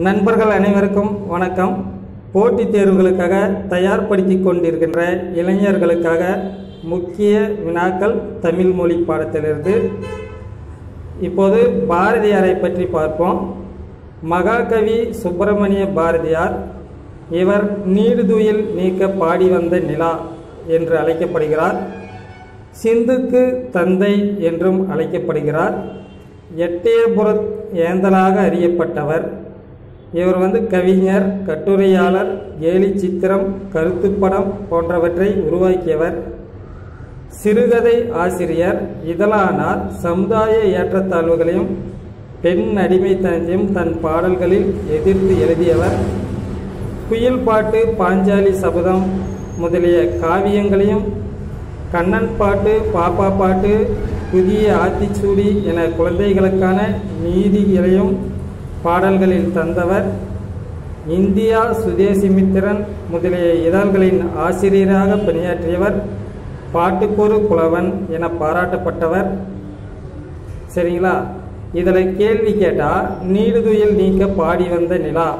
நண்பர்கள் அனைவருக்கும் வணக்கம். போட்டித் தேர்வுகளுக்காக தயார்படுத்திக் கொண்டிருக்கின்ற இளைஞர்களுக்காக முக்கிய வினாக்கள் தமிழ் மொழி பாடத்திலிருந்து. இப்போது பாரதியாரை பற்றி பார்ப்போம். மகாகவி சுப்பிரமணிய பாரதியார் இவர் நீடுதுயில் நீக்க பாடி வந்த நிலா என்று அழைக்கப்படுகிறார். சிந்துக்கு தந்தை என்றும் அழைக்கப்படுகிறார். எட்டயபுர ஏந்தலாக அறியப்பட்டவர். இவர் கவிஞர், கட்டுரையாளர், கேலி சித்திரம், கருத்துப்படம் போன்றவற்றை உருவாக்கியவர். சிறுகதை ஆசிரியர், இதழானார். சமுதாய ஏற்றத்தாழ்வுகளையும் பெண் அடிமைத்தனத்தையும் தன் பாடல்களில் எதிர்த்து எழுதியவர். குயில் பாட்டு, பாஞ்சாலி சபதம் முதலிய காவியங்களையும், கண்ணன் பாட்டு, பாப்பா பாட்டு, புதிய ஆத்திச்சூடி என குழந்தைகளுக்கான நீதிகளையும் பாடல்களில் தந்தவர். இந்தியா, சுதேசிமித்திரன் முதலிய இதழ்களின் ஆசிரியராக பணியாற்றியவர். பாட்டுக்கொரு புலவன் என பாராட்டப்பட்டவர். சரிங்களா? இதில் கேள்வி கேட்டால் நீடுதுயில் நீக்க பாடி வந்த நிலா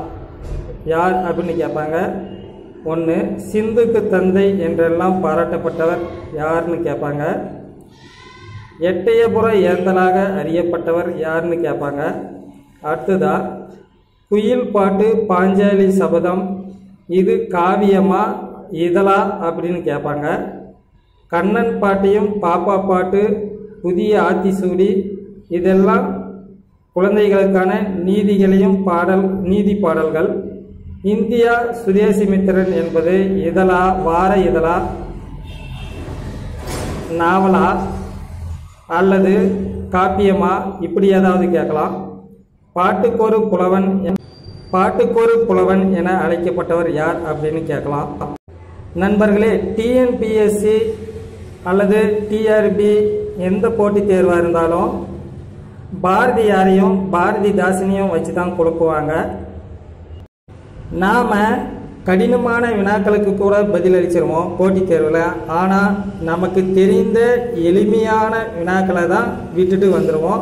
யார் அப்படின்னு கேட்பாங்க. ஒன்று, சிந்துக்கு தந்தை என்றெல்லாம் பாராட்டப்பட்டவர் யாருன்னு கேட்பாங்க. எட்டயபுர ஏந்தலாக அறியப்பட்டவர் யாருன்னு கேட்பாங்க. அடுத்ததா, குயில் பாட்டு, பாஞ்சாலி சபதம் இது காவியமா இதழா அப்படின்னு கேட்பாங்க. கண்ணன் பாட்டையும் பாப்பா பாட்டு, புதிய ஆத்திசூடி இதெல்லாம் குழந்தைகளுக்கான நீதிகளையும் நீதி பாடல்கள். இந்தியா, சுதேசிமித்திரன் என்பது இதழா, வார இதழா, நாவலா அல்லது காப்பியமா, இப்படி ஏதாவது கேட்கலாம். பாட்டுக்கொரு புலவன் என அழைக்கப்பட்டவர் யார் அப்படின்னு கேட்கலாம். நண்பர்களே, டிஎன்பிஎஸ்சி அல்லது டிஆர்பி எந்த போட்டித் தேர்வாக இருந்தாலும் பாரதியாரையும் பாரதிதாசனையும் வச்சு தான் கொடுக்குவாங்க. நாம் கடினமான வினாக்களுக்கு கூட பதிலளிச்சிருவோம் போட்டித் தேர்வில். ஆனால் நமக்கு தெரிந்த எளிமையான வினாக்களை தான் விட்டுட்டு வந்துடுவோம்.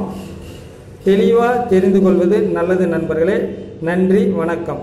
தெளிவாக தெரிந்து கொள்வது நல்லது நண்பர்களே. நன்றி, வணக்கம்.